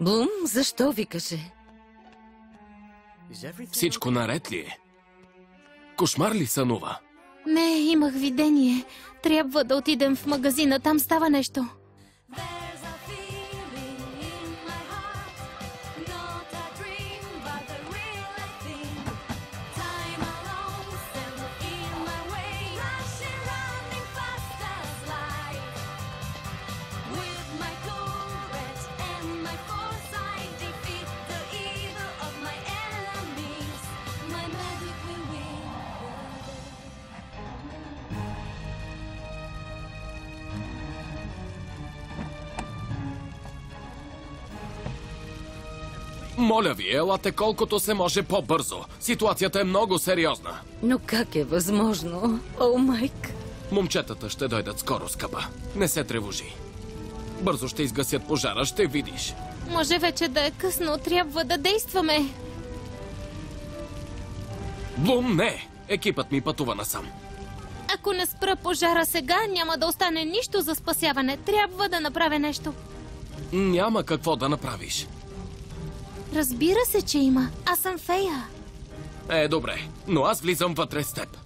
Блум, защо викаше? Всичко наред ли е? Кошмар ли сънува? Не, имах видение. Трябва да отидем в магазина, там става нещо. Моля ви, елате колкото се може по-бързо. Ситуацията е много сериозна. Но как е възможно? О, Майк! Момчетата ще дойдат скоро, скъпа. Не се тревожи. Бързо ще изгасят пожара, ще видиш. Може вече да е късно, трябва да действаме. Блум, не! Екипът ми пътува насам. Ако не спра пожара сега, няма да остане нищо за спасяване. Трябва да направя нещо. Няма какво да направиш. Разбира се, че има. Аз съм фея. Добре, но аз влизам вътре с теб.